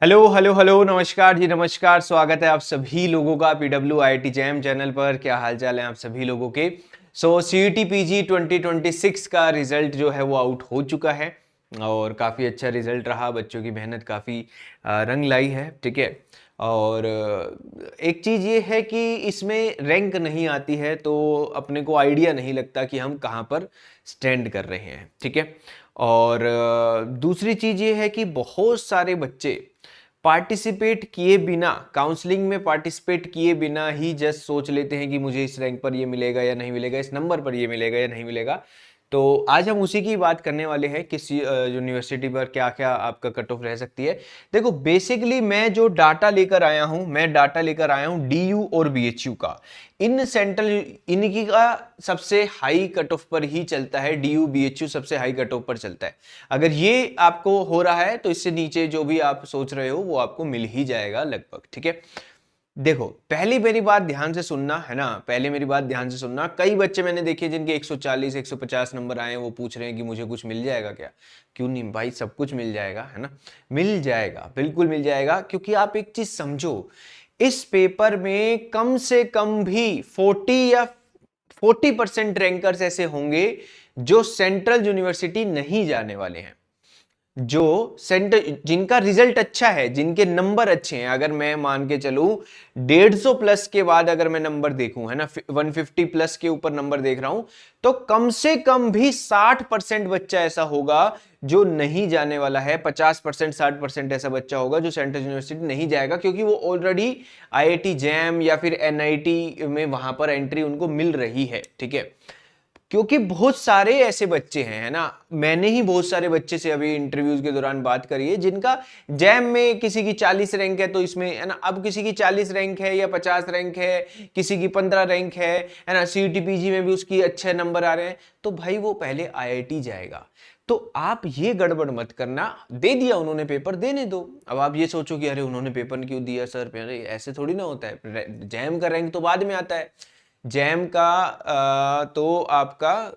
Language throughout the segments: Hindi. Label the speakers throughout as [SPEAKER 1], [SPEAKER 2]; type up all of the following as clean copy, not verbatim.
[SPEAKER 1] हेलो हेलो हेलो, नमस्कार जी, नमस्कार। स्वागत है आप सभी लोगों का पीडब्ल्यू आईआईटी जैम चैनल पर। क्या हाल चाल है आप सभी लोगों के। सीईटी पीजी 2026 का रिजल्ट जो है वो आउट हो चुका है और काफ़ी अच्छा रिजल्ट रहा। बच्चों की मेहनत काफ़ी रंग लाई है, ठीक है। और एक चीज़ ये है कि इसमें रैंक नहीं आती है तो अपने को आइडिया नहीं लगता कि हम कहाँ पर स्टैंड कर रहे हैं, ठीक है। और दूसरी चीज़ ये है कि बहुत सारे बच्चे पार्टिसिपेट किए बिना, काउंसलिंग में पार्टिसिपेट किए बिना ही जस्ट सोच लेते हैं कि मुझे इस रैंक पर ये मिलेगा या नहीं मिलेगा, इस नंबर पर ये मिलेगा या नहीं मिलेगा। तो आज हम उसी की बात करने वाले हैं, किस यूनिवर्सिटी पर क्या क्या आपका कट ऑफ रह सकती है। देखो, बेसिकली मैं जो डाटा लेकर आया हूं, मैं डाटा लेकर आया हूं डीयू और बीएचयू का। इन सेंट्रल, इनकी का सबसे हाई कट ऑफ पर ही चलता है। डीयू बीएचयू सबसे हाई कट ऑफ पर चलता है। अगर ये आपको हो रहा है तो इससे नीचे जो भी आप सोच रहे हो वो आपको मिल ही जाएगा लगभग, ठीक है। देखो, पहली मेरी बात ध्यान से सुनना है ना, पहले मेरी बात ध्यान से सुनना। कई बच्चे मैंने देखे जिनके 140 150 नंबर आए, वो पूछ रहे हैं कि मुझे कुछ मिल जाएगा क्या। क्यों नहीं भाई, सब कुछ मिल जाएगा, है ना। मिल जाएगा, बिल्कुल मिल जाएगा। क्योंकि आप एक चीज समझो, इस पेपर में कम से कम भी 40% रैंकर्स ऐसे होंगे जो सेंट्रल यूनिवर्सिटी नहीं जाने वाले हैं, जो सेंटर, जिनका रिजल्ट अच्छा है, जिनके नंबर अच्छे हैं। अगर मैं मान के चलूं 150 प्लस के बाद अगर मैं नंबर देखूं, है ना, 150 प्लस के ऊपर नंबर देख रहा हूं, तो कम से कम भी 60% बच्चा ऐसा होगा जो नहीं जाने वाला है। 50% 60% ऐसा बच्चा होगा जो सेंट्रल यूनिवर्सिटी नहीं जाएगा, क्योंकि वो ऑलरेडी आईआईटी जैम या फिर एनआईटी में वहां पर एंट्री उनको मिल रही है, ठीक है। क्योंकि बहुत सारे ऐसे बच्चे हैं, है ना। मैंने ही बहुत सारे बच्चे से अभी इंटरव्यूज के दौरान बात करी है जिनका जैम में किसी की 40 रैंक है, तो इसमें, है ना, अब किसी की 40 रैंक है या 50 रैंक है, किसी की 15 रैंक है ना। सीईटी पीजी में भी उसकी अच्छे नंबर आ रहे हैं, तो भाई वो पहले आईआईटी जाएगा। तो आप ये गड़बड़ मत करना। दे दिया उन्होंने पेपर, देने दो। अब आप ये सोचो कि अरे उन्होंने पेपर क्यों दिया सर, अरे ऐसे थोड़ी ना होता है। जैम का रैंक तो बाद में आता है। जैम का तो आपका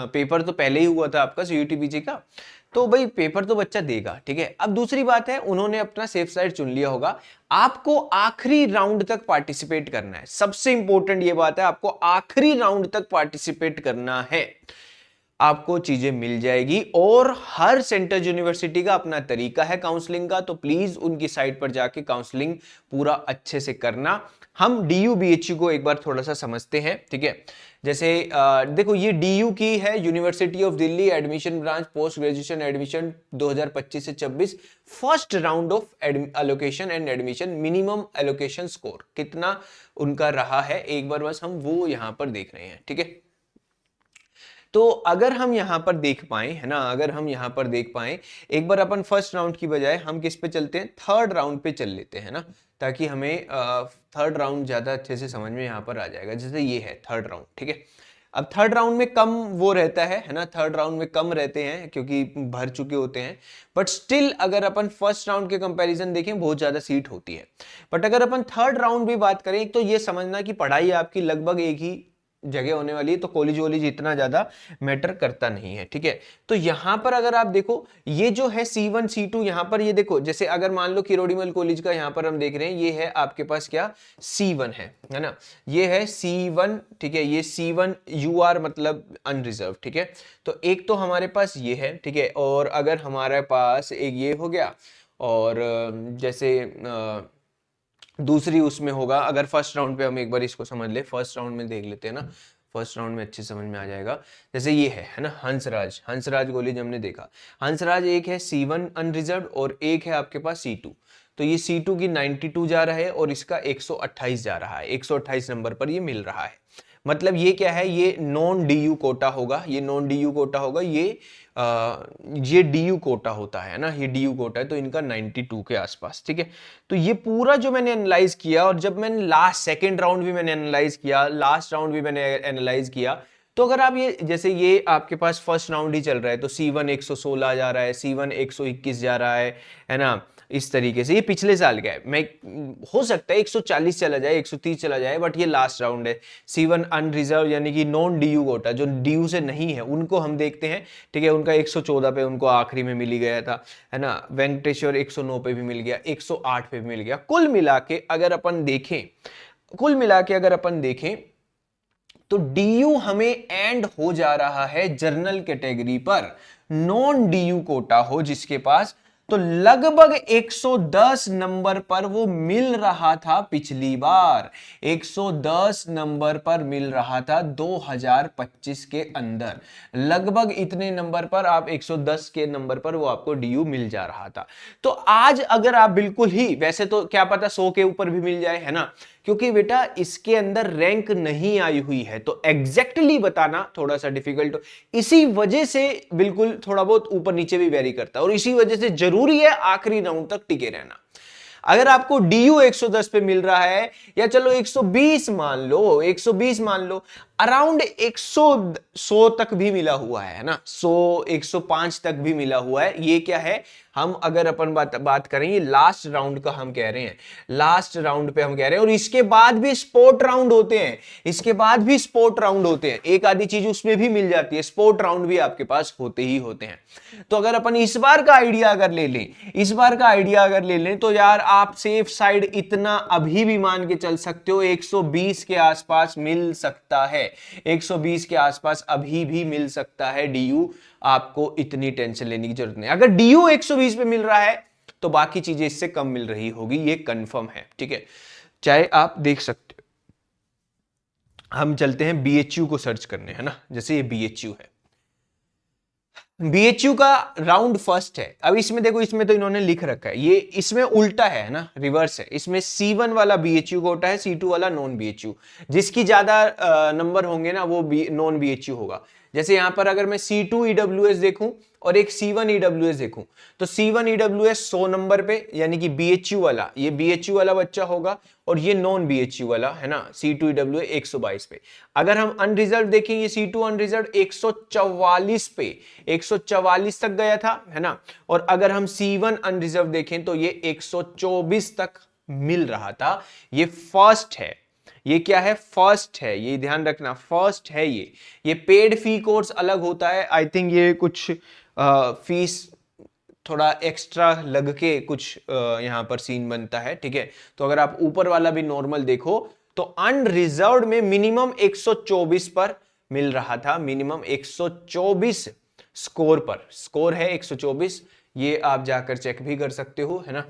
[SPEAKER 1] पेपर तो पहले ही हुआ था आपका सीयूटी पीजी का। तो भाई पेपर तो बच्चा देगा, ठीक है। अब दूसरी बात है, उन्होंने अपना सेफ साइड चुन लिया होगा। आपको आखिरी राउंड तक पार्टिसिपेट करना है। सबसे इंपॉर्टेंट ये बात है, आपको आखिरी राउंड तक पार्टिसिपेट करना है। आपको चीजें मिल जाएगी। और हर सेंट्रल यूनिवर्सिटी का अपना तरीका है काउंसलिंग का, तो प्लीज उनकी साइट पर जाके काउंसलिंग पूरा अच्छे से करना। हम डीयू बीएचयू को एक बार थोड़ा सा समझते हैं, ठीक है। जैसे देखो, ये डीयू की है, university of Delhi admission branch, post graduation admission 2025 से 26। First round of allocation and admission, minimum allocation score कितना उनका रहा है, एक बार बस हम वो यहां पर देख रहे हैं, ठीक है। तो अगर हम यहां पर देख पाए, है ना, अगर हम यहां पर देख पाए, एक बार अपन फर्स्ट राउंड की बजाय हम किस पे चलते हैं, थर्ड राउंड पे चल लेते हैं ना, ताकि हमें थर्ड राउंड ज्यादा अच्छे से समझ में यहां पर आ जाएगा। जैसे ये है थर्ड राउंड, ठीक है। अब थर्ड राउंड में कम वो रहता है ना, थर्ड राउंड में कम रहते हैं क्योंकि भर चुके होते हैं। बट स्टिल अगर अपन फर्स्ट राउंड के कंपैरिजन देखें, बहुत ज्यादा सीट होती है। बट अगर अपन थर्ड राउंड भी बात करें, तो ये समझना कि पढ़ाई आपकी लगभग एक ही जगह होने वाली है, तो कॉलेज वॉलेज इतना ज्यादा मैटर करता नहीं है, ठीक है। तो यहां पर अगर आप देखो, ये जो है C1 C2, यहां पर ये देखो, जैसे अगर मान लो किरोड़ीमल कॉलेज का यहां पर हम देख रहे हैं, ये है आपके पास क्या, C1 है ना। ये है C1, ठीक है। ये C1 UR मतलब अनरिजर्व, ठीक है। तो एक तो हमारे पास ये है, ठीक है। और अगर हमारे पास एक ये हो गया, और जैसे दूसरी उसमें होगा, अगर फर्स्ट राउंड पे हम एक बार इसको समझ ले, फर्स्ट राउंड में देख लेते हैं ना, फर्स्ट राउंड में अच्छे समझ में आ जाएगा। जैसे ये है ना, हंसराज, हंसराज कॉलेज हमने देखा। हंसराज एक है C1 अनरिजर्व और एक है आपके पास C2। तो ये C2 की 92 जा रहा है और इसका 128 जा रहा है, 128 नंबर पर ये मिल रहा है। मतलब ये क्या है, ये नॉन डीयू कोटा होगा, ये नॉन डीयू कोटा होगा, ये डीयू कोटा होता है ना, ये डीयू कोटा है, तो इनका 92 के आसपास, ठीक है। तो ये पूरा जो मैंने एनालाइज किया, और जब मैंने लास्ट सेकंड राउंड भी मैंने एनालाइज किया, लास्ट राउंड भी मैंने एनालाइज किया, तो अगर आप ये, जैसे ये आपके पास फर्स्ट राउंड ही चल रहा है, तो C1 116 जा रहा है, C1 121 जा रहा है ना। इस तरीके से। ये पिछले साल का है, मैं हो सकता है 140 चला जाए, 130 चला जाए, बट ये लास्ट राउंड है। C1 अनरिजर्व यानी कि नॉन डीयू कोटा, जो डीयू से नहीं है उनको हम देखते हैं, ठीक है। उनका 114 पे उनको आखिरी में मिल ही गया था, है ना। वेंकटेश्वर 109 पे भी मिल गया, 108 पे भी मिल गया। कुल मिला के अगर अपन देखें, कुल मिला के अगर अपन देखें तो डीयू हमें एंड हो जा रहा है जनरल कैटेगरी पर। नॉन डीयू कोटा हो जिसके पास, तो लगभग 110 नंबर पर वो मिल रहा था पिछली बार, 110 नंबर पर मिल रहा था 2025 के अंदर। लगभग इतने नंबर पर आप 110 के नंबर पर वो आपको डीयू मिल जा रहा था। तो आज अगर आप बिल्कुल ही, वैसे तो क्या पता 100 के ऊपर भी मिल जाए, है ना, क्योंकि बेटा इसके अंदर रैंक नहीं आई हुई है, तो एग्जैक्टली बताना थोड़ा सा डिफिकल्ट। इसी वजह से बिल्कुल थोड़ा बहुत ऊपर नीचे भी वेरी करता है, और इसी वजह से जरूरी है आखिरी राउंड तक टिके रहना। अगर आपको डीयू 110 पे मिल रहा है, या चलो 120 मान लो, 120 मान लो, अराउंड 100 तक भी मिला हुआ है ना, 100 105 तक भी मिला हुआ है। ये क्या है, हम अगर अपन बात करें, ये लास्ट राउंड का हम कह रहे हैं, लास्ट राउंड पे हम कह रहे हैं। और इसके बाद भी स्पोर्ट राउंड होते हैं, इसके बाद भी स्पोर्ट राउंड होते हैं, एक आधी चीज उसमें भी मिल जाती है, स्पोर्ट राउंड भी आपके पास होते ही होते हैं। तो अगर अपन इस बार का आइडिया अगर ले लें, इस बार का आइडिया अगर ले लें, तो यार आप सेफ साइड इतना अभी भी मान के चल सकते हो, 120 के आसपास मिल सकता है, 120 के आसपास अभी भी मिल सकता है डीयू। आपको इतनी टेंशन लेने की जरूरत नहीं। अगर डीयू 120 पे मिल रहा है तो बाकी चीजें इससे कम मिल रही होगी, ये कंफर्म है, ठीक है। चाहे आप देख सकते हो। हम चलते हैं बीएचयू को सर्च करने, है ना, जैसे ये बीएचयू है, बीएचयू का राउंड फर्स्ट है। अब इसमें देखो, इसमें तो इन्होंने लिख रखा है, ये इसमें उल्टा है ना, रिवर्स है। इसमें C1 वाला बीएचयू कोटा है, C2 वाला नॉन बीएचयू। जिसकी ज्यादा नंबर होंगे ना वो नॉन बीएचयू होगा। जैसे यहां पर अगर मैं C2 ईडब्ल्यूएस देखूं और एक C1 ईडब्ल्यूएस देखूं, तो C1 ईडब्ल्यूएस 100 नंबर पे, यानी कि बीएचयू वाला, ये बीएचयू वाला बच्चा होगा, और ये नॉन बीएचयू वाला, है ना, C2 ईडब्ल्यूएस 122 पे। अगर हम अनरिजर्व देखें, ये C2 अनरिजर्व 144 पे, 144 तक गया था, है ना। और अगर हम C1 अनरिजर्व देखें तो ये 124 तक मिल रहा था। ये फर्स्ट है, ये क्या है, फर्स्ट है, ये ध्यान रखना, फर्स्ट है। ये पेड फी कोर्स अलग होता है, आई थिंक ये कुछ फीस थोड़ा एक्स्ट्रा लग के कुछ यहां पर सीन बनता है, ठीक है। तो अगर आप ऊपर वाला भी नॉर्मल देखो तो अनरिजर्व्ड में मिनिमम 124 पर मिल रहा था, मिनिमम 124 स्कोर पर, स्कोर है 124, ये आप जाकर चेक भी कर सकते हो, है ना।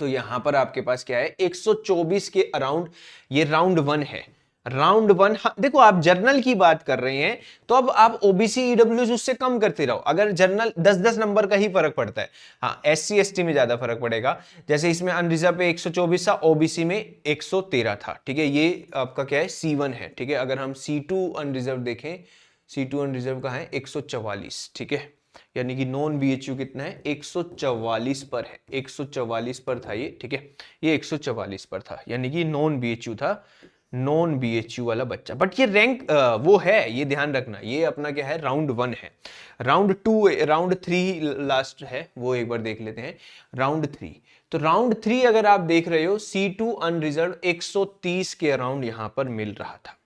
[SPEAKER 1] तो यहां पर आपके पास क्या है, 124 के अराउंड ये राउंड 1 है, राउंड 1। हाँ, देखो आप जर्नल की बात कर रहे हैं तो अब आप ओबीसी ईडब्ल्यूएस उससे कम करते रहो। अगर जर्नल 10-10 नंबर का ही फर्क पड़ता है, हाँ एससी एसटी में ज्यादा फर्क पड़ेगा। जैसे इसमें अनरिजर्व पे 124 था, ओबीसी में 113 था, ठीक है। ये आपका क्या है, C1 है, ठीक है। अगर हम C2 अनरिजर्व देखें, C2 अनरिजर्व का है 144, ठीक है। यानी कि नॉन बीएचयू कितना है, 144 पर है, 144 पर था ये, ठीक है। ये 144 पर था, यानी कि नॉन बीएचयू था, नॉन बीएचयू वाला बच्चा। बट ये रैंक वो है, ये ध्यान रखना, ये अपना क्या है, राउंड 1 है। राउंड 2, राउंड 3 लास्ट है, वो एक बार देख लेते हैं। राउंड 3, तो राउंड 3 अगर आप देख रहे हो, C2 अनरिजर्व 130 के अराउंड यहां पर मिल रहा था,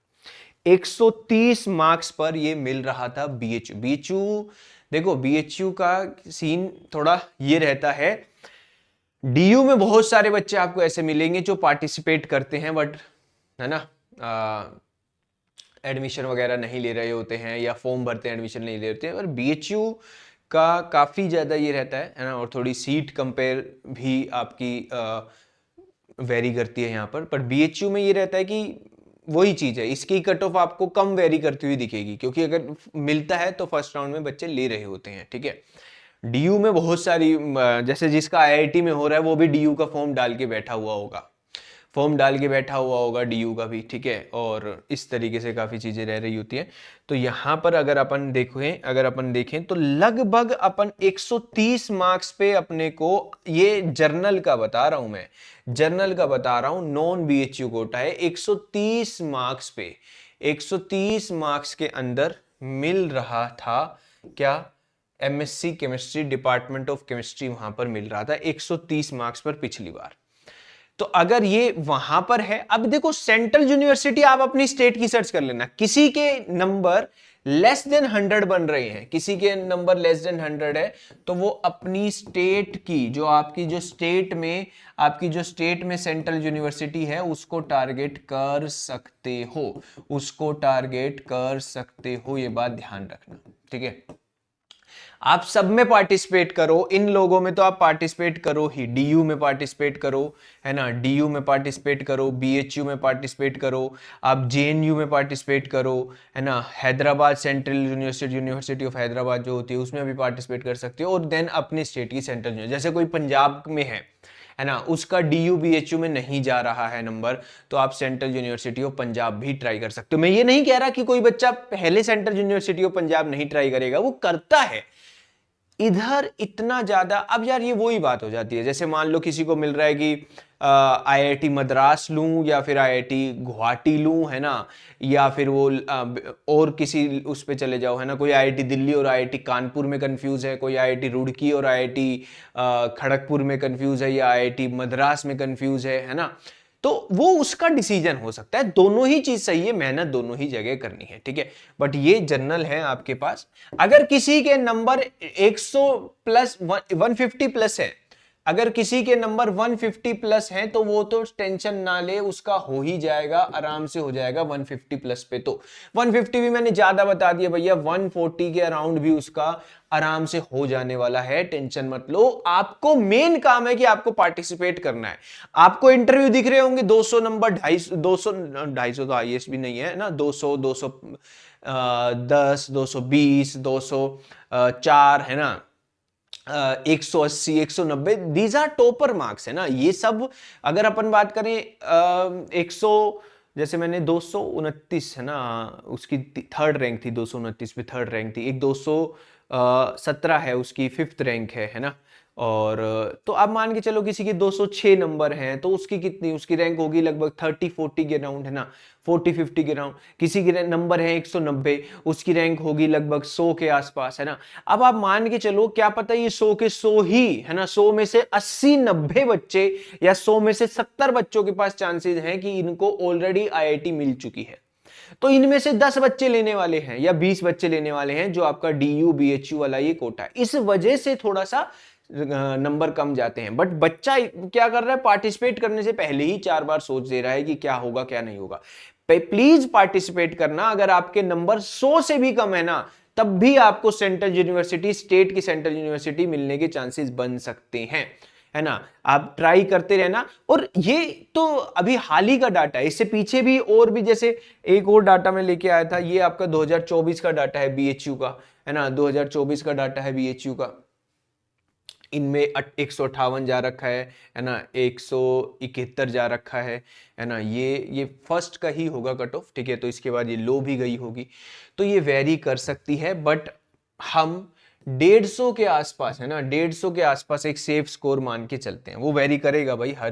[SPEAKER 1] 130 मार्क्स पर ये मिल रहा था बीएचयू। बीएचयू देखो, बीएचयू का सीन थोड़ा ये रहता है, डीयू में बहुत सारे बच्चे आपको ऐसे मिलेंगे जो पार्टिसिपेट करते हैं, बट है ना, एडमिशन वगैरह नहीं ले रहे होते हैं, या फॉर्म भरते हैं एडमिशन नहीं ले रहे होते हैं। और बीएचयू का काफी ज्यादा ये रहता है ना, और थोड़ी सीट कंपेयर भी आपकी वेरी करती है यहाँ पर बीएचयू में ये रहता है कि वही चीज है, इसकी कट ऑफ आपको कम वेरी करती हुई दिखेगी, क्योंकि अगर मिलता है तो फर्स्ट राउंड में बच्चे ले रहे होते हैं, ठीक है। डीयू में बहुत सारी, जैसे जिसका आईआईटी में हो रहा है वो भी डीयू का फॉर्म डाल के बैठा हुआ होगा, फॉर्म डाल के बैठा हुआ होगा डीयू का भी, ठीक है। और इस तरीके से काफी चीजें रह रही होती हैं। तो यहां पर अगर अपन देखें तो लगभग अपन 130 मार्क्स पे अपने को, ये जर्नल का बता रहा हूं मैं, जर्नल का बता रहा हूं, नॉन बीएचयू कोटा है, 130 मार्क्स पे, 130 मार्क्स के अंदर मिल रहा था क्या, MSc chemistry, department of chemistry वहां पर मिल रहा था 130 मार्क्स पर पिछली बार। तो अगर ये वहां पर है, अब देखो सेंट्रल यूनिवर्सिटी आप अपनी स्टेट की सर्च कर लेना, किसी के नंबर लेस देन 100 बन रहे हैं, किसी के नंबर लेस देन 100 है, तो वो अपनी स्टेट की जो आपकी जो स्टेट में आपकी जो स्टेट में सेंट्रल यूनिवर्सिटी है उसको टारगेट कर सकते हो, उसको टारगेट कर सकते हो, ये बात ध्यान रखना, ठीक है। आप सब में पार्टिसिपेट करो, इन लोगों में तो आप पार्टिसिपेट करो ही, डीयू में पार्टिसिपेट करो, है ना, डीयू में पार्टिसिपेट करो, बीएचयू में पार्टिसिपेट करो, आप जेएनयू में पार्टिसिपेट करो, है ना, Hyderabad central university, university of Hyderabad जो होती है उसमें भी पार्टिसिपेट कर सकते हो, और देन अपनी स्टेट की सेंट्रल यूनिवर्सिटी, जैसे कोई पंजाब में है ना, उसका डीयू बीएचयू में नहीं जा रहा है नंबर, तो आप सेंट्रल यूनिवर्सिटी ऑफ पंजाब भी ट्राई कर सकते हो। मैं ये नहीं कह रहा कि कोई बच्चा पहले सेंट्रल यूनिवर्सिटी ऑफ पंजाब नहीं ट्राई करेगा, वो करता है, इधर इतना ज्यादा। अब यार ये वही बात हो जाती है, जैसे मान लो किसी को मिल रहा है कि आईआईटी मद्रास लूं या फिर आईआईटी गुवाहाटी लूं, है ना, या फिर वो और किसी उस पे चले जाओ, है ना, कोई आईआईटी दिल्ली और आईआईटी कानपुर में कंफ्यूज है, कोई आईआईटी रुड़की और आईआईटी खड़गपुर में कंफ्यूज है, या आईआईटी मद्रास में कंफ्यूज है ना, तो वो उसका डिसीजन हो सकता है, दोनों ही चीज सही है, मेहनत दोनों ही जगह करनी है, ठीक है। बट ये जनरल है आपके पास। अगर किसी के नंबर 100 प्लस 150 प्लस है, अगर किसी के नंबर 150 प्लस हैं तो वो तो टेंशन ना ले, उसका हो ही जाएगा, आराम से हो जाएगा 150 प्लस पे। तो 150 भी मैंने ज्यादा बता दिया भैया, 140 के अराउंड भी उसका आराम से हो जाने वाला है, टेंशन मत लो। आपको मेन काम है कि आपको पार्टिसिपेट करना है। आपको इंटरव्यू दिख रहे होंगे 200 नंबर, 250 तो आईएएस भी नहीं है ना, 200 210 220 204 है ना, 180 190, दीज आर टॉपर मार्क्स, है ना, ये सब। अगर अपन बात करें 100, जैसे मैंने 229 है ना, उसकी थर्ड रैंक थी, 229 पे थर्ड रैंक थी, एक 217 है उसकी फिफ्थ रैंक है ना, और तो आप मान के चलो किसी के 206 नंबर हैं, तो उसकी कितनी, उसकी रैंक होगी लगभग 30-40 के राउंड, है ना, 40-50 के राउंड। किसी के नंबर है 190, उसकी रैंक होगी लगभग 100 के आसपास, है ना। अब आप मान के चलो, क्या पता ये 100 के 100 ही, है ना, 100 में से 80-90 बच्चे या 100 में से 70 बच्चों के पास चांसेस हैं कि इनको ऑलरेडी आईआईटी मिल चुकी है, तो इनमें से 10 बच्चे लेने वाले हैं या 20 बच्चे लेने वाले हैं जो आपका डीयू बीएचयू वाला ये कोटा है, इस वजह से थोड़ा सा नंबर कम जाते हैं। बट बच्चा क्या कर रहा है, पार्टिसिपेट करने से पहले ही 4 बार सोच दे रहा है कि क्या होगा क्या नहीं होगा। प्लीज पार्टिसिपेट करना। अगर आपके नंबर 100 से भी कम है ना, तब भी आपको सेंट्रल यूनिवर्सिटी, स्टेट की सेंट्रल यूनिवर्सिटी मिलने के चांसेस बन सकते हैं, है ना। आप ट्राई करते रहना। और ये तो अभी हाल ही का डाटा है, इससे पीछे भी और भी, जैसे एक और डाटा मैं लेके आया था, ये आपका 2024 का डाटा है बीएचयू का, है ना, 2024 का डाटा है बीएचयू का। इनमें 158 जा रखा है ना, 171 जा रखा है ना, ये फर्स्ट का ही होगा कट ऑफ, ठीक है। तो इसके बाद ये लो भी गई होगी, तो ये वेरी कर सकती है। बट हम 150 के आसपास, है ना, 150 के आसपास एक सेफ स्कोर मान के चलते हैं। वो वेरी करेगा भाई, हर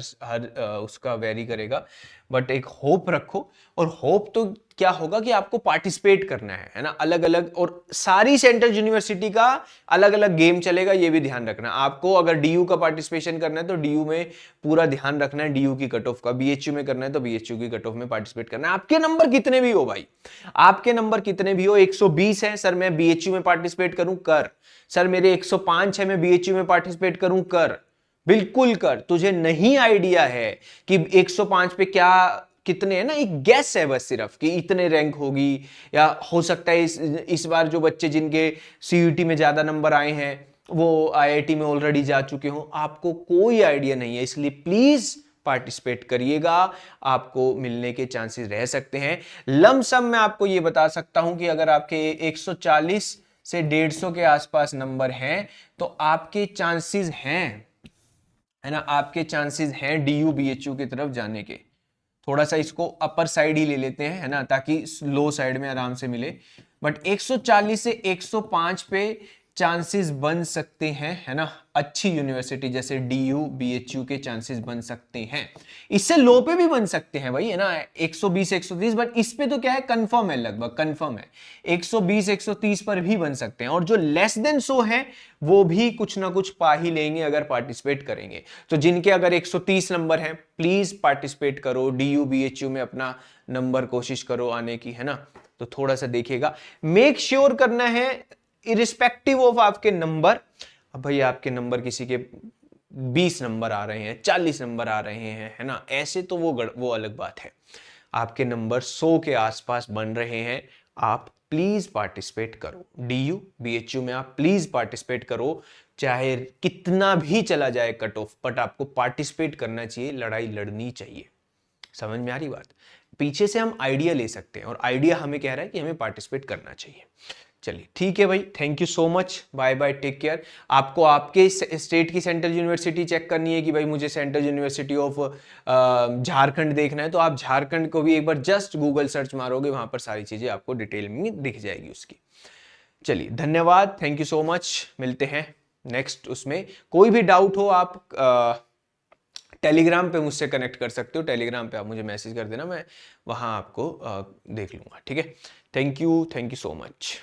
[SPEAKER 1] उसका वेरी करेगा, बट एक होप रखो। और होप तो क्या होगा कि आपको पार्टिसिपेट करना है ना, अलग अलग, और सारी सेंट्रल यूनिवर्सिटी का अलग अलग गेम चलेगा, ये भी ध्यान रखना। आपको अगर डीयू का पार्टिसिपेशन करना है तो डीयू में पूरा ध्यान रखना है, डीयू की कट ऑफ का। बीएचयू में करना है तो बीएचयू की कट ऑफ में पार्टिसिपेट करना है। आपके नंबर कितने भी हो भाई, आपके नंबर कितने भी हो, 120 है सर मैं बीएचयू में पार्टिसिपेट करूं, कर। सर मेरे 105 है मैं बीएचयू में पार्टिसिपेट करूं, कर, बिल्कुल कर। तुझे नहीं आइडिया है कि 105 पे क्या कितने, है ना, एक गैस है बस सिर्फ कि इतने रैंक होगी, या हो सकता है इस बार जो बच्चे जिनके सीयूटी में ज्यादा नंबर आए हैं वो आईआईटी में ऑलरेडी जा चुके हो, आपको कोई आइडिया नहीं है। इसलिए प्लीज पार्टिसिपेट करिएगा, आपको मिलने के चांसेस रह सकते हैं। लमसम मैं आपको ये बता सकता हूं कि अगर आपके 140 से 150 के आसपास नंबर हैं तो आपके चांसेस हैं, है ना, आपके चांसेस हैं डीयू बीएचयू की तरफ जाने के। थोड़ा सा इसको अपर साइड ही ले लेते हैं, है ना, ताकि लो साइड में आराम से मिले। बट 140 से 105 पे चांसेस बन सकते हैं, है ना, अच्छी यूनिवर्सिटी जैसे DU BHU के चांसेस बन सकते हैं। इससे लो पे भी बन सकते हैं भाई, है ना, 120 130, बट इस पे तो क्या है, कंफर्म है, लगभग कंफर्म है, 120 130 पर भी बन सकते हैं। और जो लेस देन 100 है वो भी कुछ ना कुछ पा ही लेंगे अगर पार्टिसिपेट करेंगे। तो जिनके अगर 130 नंबर हैं, प्लीज पार्टिसिपेट करो, DU BHU में अपना नंबर कोशिश करो आने की, है ना। तो थोड़ा सा देखिएगा, मेक श्योर करना है इरिस्पेक्टिव ऑफ आपके नंबर। अब भाई आपके नंबर किसी के 20 नंबर आ रहे हैं, 40 नंबर आ रहे हैं, है ना, ऐसे तो वो अलग बात है। आपके नंबर 100 के आसपास बन रहे हैं, आप प्लीज पार्टिसिपेट करो। DU BHU में आप प्लीज पार्टिसिपेट करो, चाहे कितना भी चला जाए कट ऑफ, बट आपको पार्टिसिपेट करना चाहिए, लड़ाई लड़नी चाहिए। समझ में आ रही बात? पीछे से हम आइडिया ले सकते हैं और आइडिया हमें कह रहा है कि हमें पार्टिसिपेट करना चाहिए। चलिए ठीक है भाई, thank you so much, bye bye, take care. आपको आपके स्टेट की सेंट्रल यूनिवर्सिटी चेक करनी है कि भाई मुझे सेंट्रल यूनिवर्सिटी ऑफ झारखंड देखना है, तो आप झारखंड को भी एक बार जस्ट गूगल सर्च मारोगे, वहां पर सारी चीजें आपको डिटेल में दिख जाएगी उसकी। चलिए धन्यवाद, थैंक यू सो मच, मिलते हैं नेक्स्ट उसमें। कोई भी डाउट हो आप टेलीग्राम पे मुझसे कनेक्ट कर सकते हो, टेलीग्राम पे आप मुझे मैसेज कर देना, मैं वहां आपको देख लूंगा, ठीक है। Thank you so much.